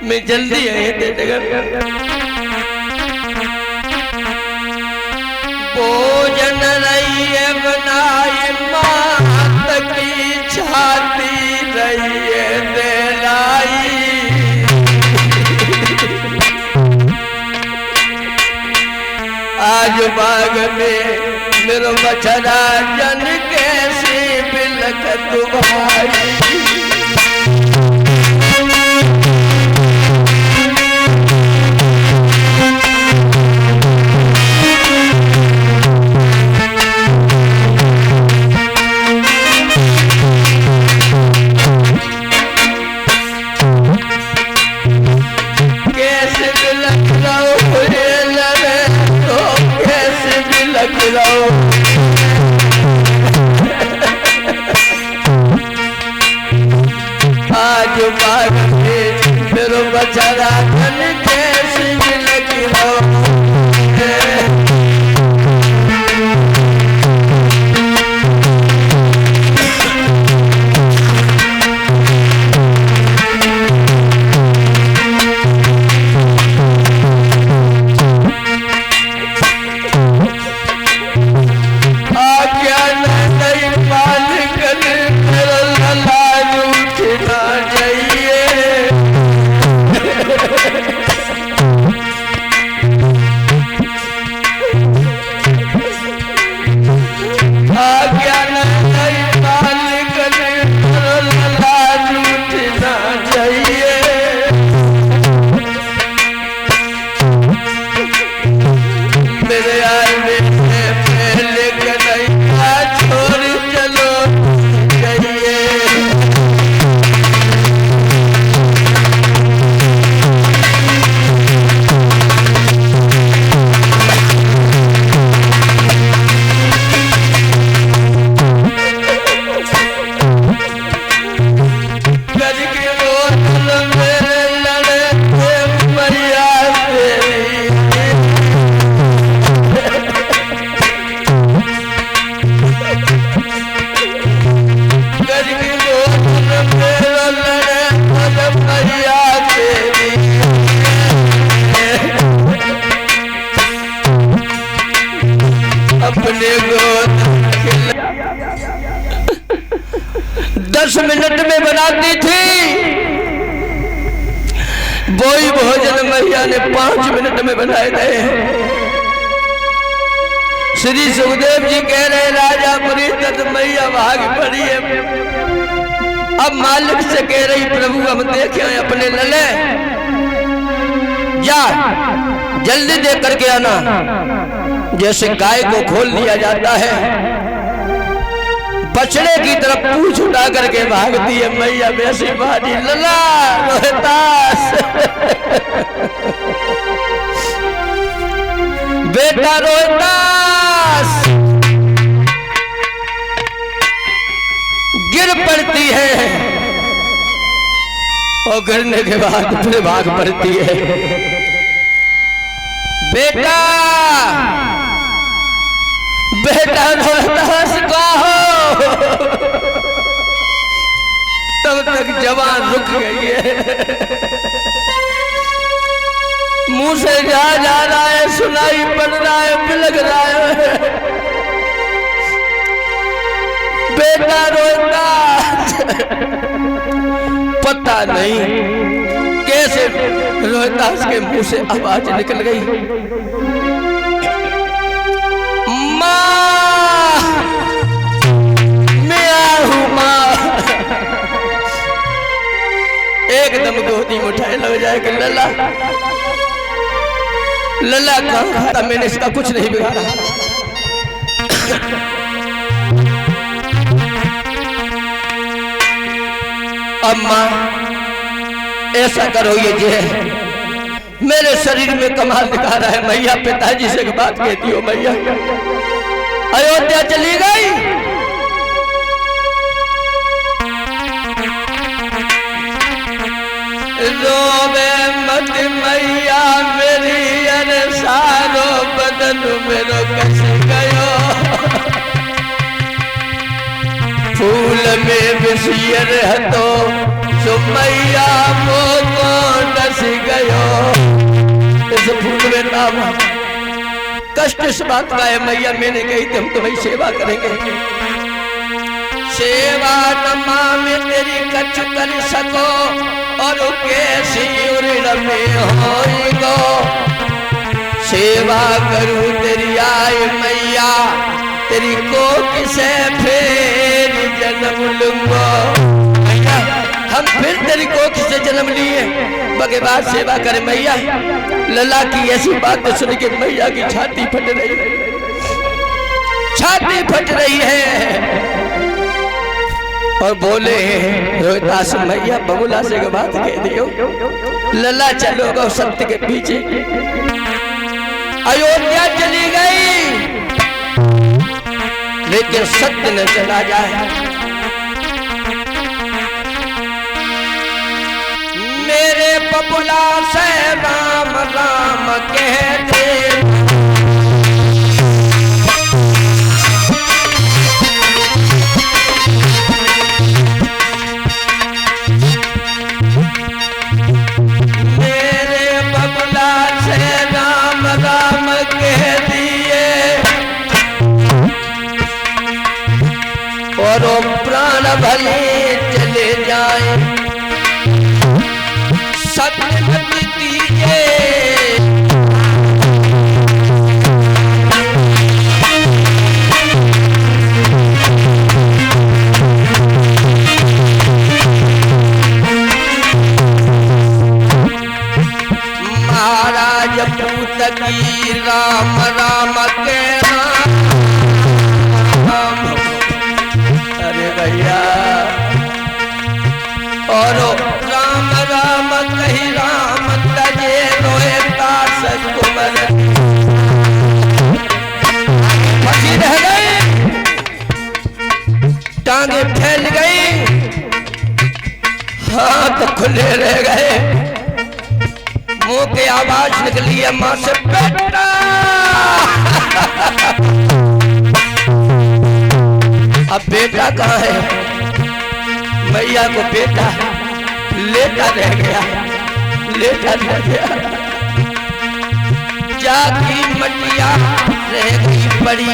मैं जल्दी आए दे देगा भोजन रही है बनाई मात की छाती रही है देलाई आज बाग में मेरो बछड़ा जन कैसी बिलख तुम्हारी आज बाग में मेरो बछड़ा धन कैसी लगी हो अपने गोद 10 मिनट में बनाती थी वही भोजन मैया ने 5 मिनट में बनाए थे। श्री सुखदेव जी कह रहे राजा परिषद मैया भाग पड़ी है। अब मालिक से कह रही प्रभु हम देखे अपने लले जा जल्दी देख करके आना। जैसे गाय को खोल लिया जाता है बछड़े की तरफ पूंछ उठा करके भागती है मैया वैसी बाजी लला रोहतास बेटा रोहतास गिर पड़ती है और गिरने के बाद फिर भाग पड़ती है। बेटा बेटा रोहतास का हो तब तक जवान रुक गई है। मुंह से जा रहा है सुनाई पड़ रहा है बिलख रहा है बेटा रोहतास। पता नहीं कैसे रोहतास के मुंह से आवाज निकल गई एकदम गोदी में उठाए लग जाएगा लला लला कहाँ खाता मैंने इसका कुछ नहीं बिगाड़ा। अम्मा ऐसा करो ये जे मेरे शरीर में कमाल दिखा रहा है। मैया पिताजी से बात कहती हो मैया अयोध्या चली गई रोवे मत मैया मेरी अरे सारो बदन मेरो कस गयो फूल में विसियर हतो सुमैया वो को दस नाम कष्ट इस बात का है मैया, मैंने कही थी हम तुम्हारी सेवा करेंगे। सेवा नमा में तेरी कछ कर सको और कैसी उड़ में होइगो। सेवा करूं तेरी आए मैया, तेरी कोख से फिर जन्म लूंगा। मैया हम फिर तेरी कोख से जन्म लिए, बगे बाद सेवा करे मैया। लला की ऐसी बात सुन के मैया की छाती फट रही है, छाती फट रही है। और बोले रोहितास मैया बबुला से के बात कह दियो, लला चलोगा सत्य के पीछे। अयोध्या चली गई लेकिन सत्य न चला जाए। मेरे बबुला से राम राम कह दे, मेरे बबुला से राम राम कह दिए और वो प्राण भले चले जाए। सत्य दीजिए महाराज पूत की राम राम के राम। अरे भैया और राम राम कही राम तजे रोए दास कुमर। फंसी रह गई, टांगे फैल गई, हाथ खुले रह गए, मुंह की आवाज निकली है मां से बेटा। अब बेटा कहाँ है? मैया को बेटा लेटा रह गया, लेटा रह गया। जागी मटिया रह गई बड़ी,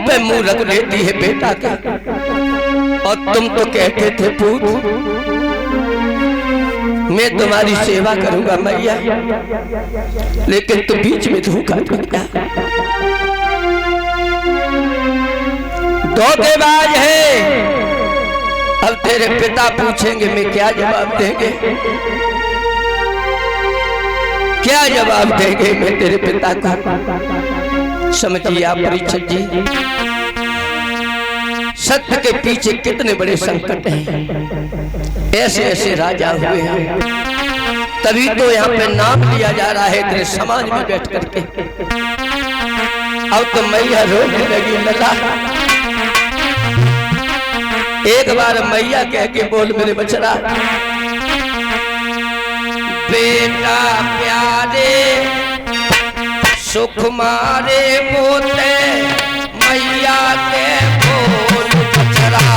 है मुंह रख लेती है बेटा का। और तुम तो कहते थे पूत मैं तुम्हारी सेवा करूंगा मैया, लेकिन तू बीच में धोखा दिया। धोखेबाज है। अब तेरे पिता पूछेंगे मैं क्या जवाब देंगे, क्या जवाब देंगे मैं तेरे पिता का। समझिए आप परीक्षक जी, सत्य के पीछे कितने बड़े संकट हैं। ऐसे ऐसे राजा हुए हैं, तभी तो यहाँ पे नाम लिया जा रहा है तेरे समाज में बैठ करके। अब तो मैया रोने लगी लला। एक बार मैया कह के बोल मेरे बचरा, बेटा प्यारे सुख मारे मोते मैया के बोल बचरा।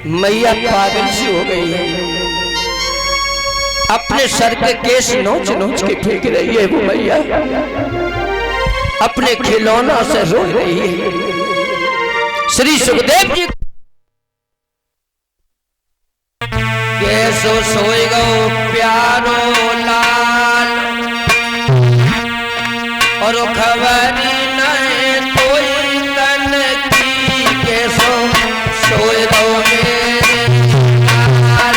मैया पागल सी हो गई है, अपने सर के केस नोच नोच के फेंक रही है वो मैया, अपने खिलौना से रो रही है। श्री सुखदेव जी कैसो सोए गो प्यारो लाल, और खबर नहीं कोई तन की, कैसो सोए गो मेरे लाल।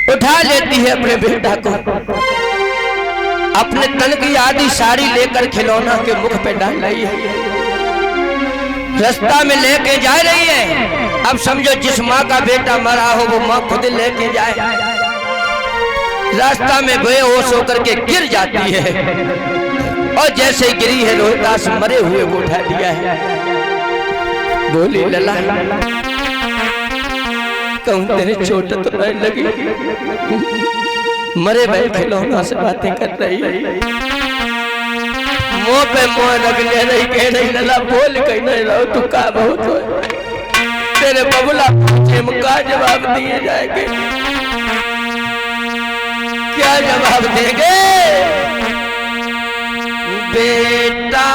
उठा लेती है अपने बेटा को, अपने तन की आधी साड़ी लेकर खिलौना के मुख पे डाल रही है, रास्ता में लेके जा रही है। अब समझो जिस माँ का बेटा मरा हो वो माँ खुद लेके जाए, रास्ता में बेहोश होकर के गिर जाती है, और जैसे गिरी है रोहिदास मरे हुए को उठा लिया है। बोली लला कहूं तेरे चोट तो नहीं लगी, मरे भाई खिलौना से बातें कर रही है, मुंह पे मुंह रख ले रही, कह रही लला बोल कहीं नहीं रहो तू का बहुत हो, तेरे बबुला का जवाब दिए जाएंगे, क्या जवाब देंगे? बेटा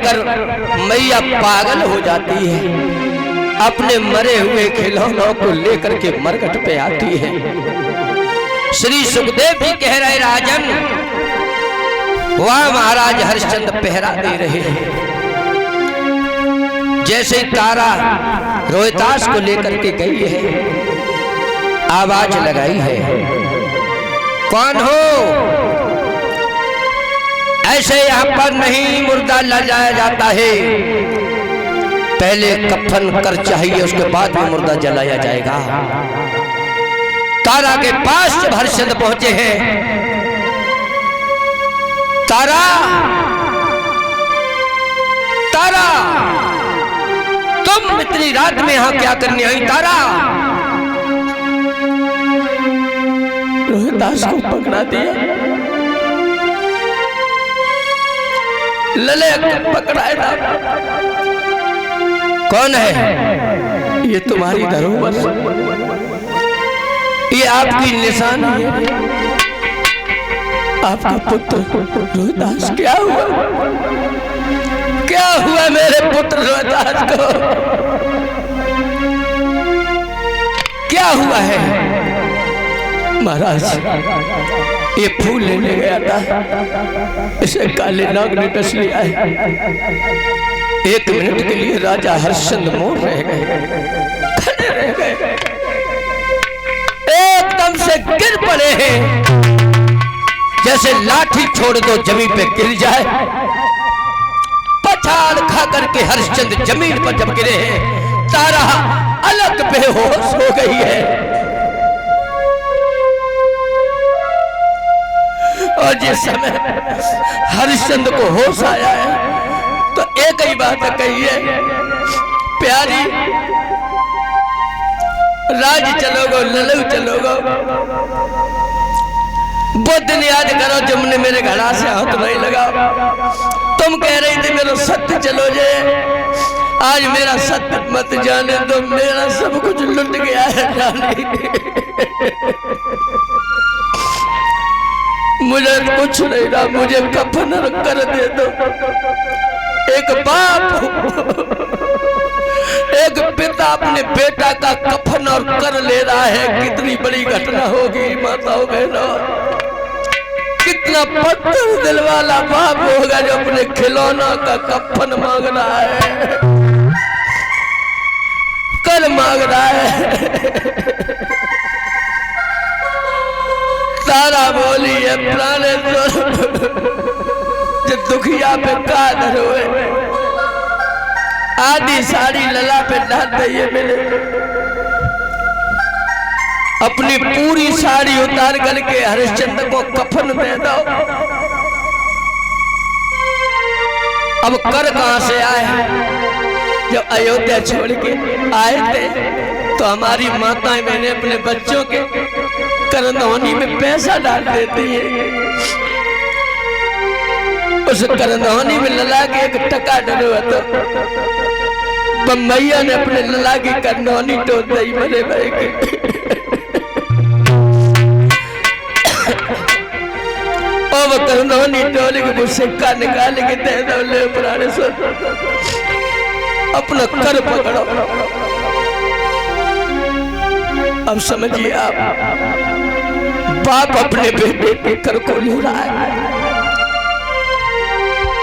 देखकर मैया पागल हो जाती है। अपने मरे हुए खिलौनों को लेकर के मरघट पे आती है। श्री सुखदेव जी कह रहे राजन, वहां महाराज हरिश्चंद्र पहरा दे रहे हैं। जैसे तारा रोहितास को लेकर के गई है, आवाज लगाई है, कौन हो? ऐसे यहाँ पर नहीं मुर्दा ला जाया जाता है, पहले कफन कर चाहिए, उसके बाद में मुर्दा जलाया जाएगा। तारा के पास जब हरिश्चंद्र पहुंचे हैं, तारा तारा तुम इतनी रात में यहां क्या करने आई? तारा रोहिदास को पकड़ा दिया, लले पकड़ाए था। कौन है? ये तुम्हारी धरोहर, ये आपकी निशानी है, आपका पुत्र रोहिदास। क्या हुआ? क्या हुआ मेरे पुत्र रोहिदास को? क्या हुआ है? महाराज, ये फूल लेने गया था, इसे काले नाग ने डस लिया है। 1 मिनट के लिए राजा हरिश्चंद्र मोर रह गए, खड़े रह गए, एकदम से गिर पड़े हैं, जैसे लाठी छोड़ दो जमीन पे गिर जाए। पछाड़ खा करके हरिश्चंद्र जमीन पर जब गिरे हैं, तारा अलग बेहोश हो गई है। और जिस समय हरिश्चंद्र को होश आया है, तो एक ही बात कही है, प्यारी राज चलोगो, ललू चलोगो, बुद्ध ने याद करो, तुमने मेरे घड़ा से हाथ नहीं लगाओ। तुम कह रही थी मेरा सत्य चलो जे, आज मेरा सत्य मत जाने दो, मेरा सब कुछ लुट गया है रानी। मुझे कुछ नहीं रहा, मुझे कफन कर दे दो। एक बाप, एक पिता अपने बेटा का कफन और कर ले रहा है, कितनी बड़ी घटना होगी माताओं बहनों। कितना पत्थर दिल वाला बाप होगा जो अपने खिलौना का कफन मांग रहा है, कर मांग रहा है। तारा बोली है, प्राणेश्वर जो दुखिया पे कादर हुए, आधी साड़ी लला पे डाल दिए मेरे, अपनी पूरी साड़ी उतार करके हरिश्चंद्र को कफन दे दो। अब कर कहां से आए? जब अयोध्या छोड़ के आए थे तो हमारी माताएं मैंने अपने बच्चों के करनौनी में पैसा डाल देती है, उस करनौनी में लला के 1 टका डलो तो मैया ने अपने लला की करनौनी तोड़ दी मेरे भाई के। और वो करनौनी टोली को सिक्का निकाल के दे दो, ले प्राणेश्वर अपना कर पकड़ो। अब समझिए आप, बाप अपने बेटे के कर को ले रहा है,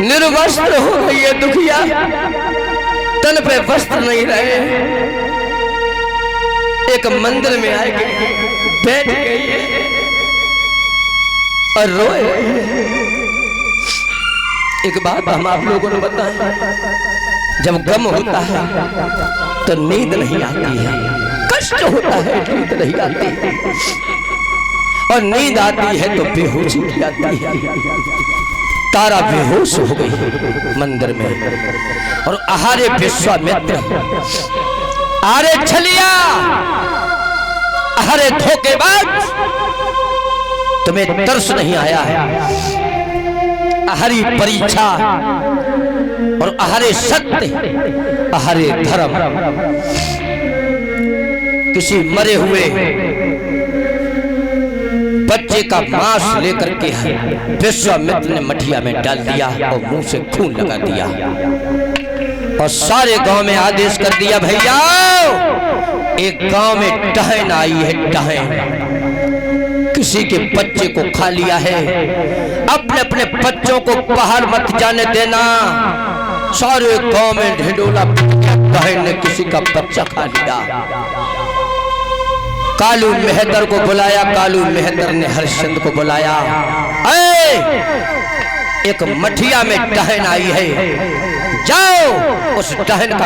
निर्वस्त्र हो गई है दुखिया, तन पे वस्त्र नहीं रहे, एक मंदिर में आके बैठ गई है और रोए। एक बात हम आप लोगों ने बताया, जब गम होता है तो नींद नहीं आती है, कष्ट होता है नींद नहीं आती, और नींद आती है तो बेहोशी की आती है। तारा बेहोश हो गई मंदिर में, और आहारे विश्वामित्र, आरे छलिया, आहारे धोखेबाज, तुम्हें तरस नहीं आया है? आहारी परीक्षा और आहारे सत्य, आहारे धर्म, किसी मरे हुए बच्चे का मांस लेकर के विश्वामित्र ने मठिया में डाल दिया और मुंह से खून लगा दिया और सारे गांव में आदेश कर दिया, भैया एक गांव में टहन आई है, टहन किसी के बच्चे को खा लिया है, अपने अपने बच्चों को बाहर मत जाने देना। सारे गांव में ढिंडोला टहन ने किसी का बच्चा खा लिया। कालू मेहतर को बुलाया, कालू मेहतर ने हरिश्चंद्र को बुलाया, एक मठिया में टहन आई है, जाओ उस टहन का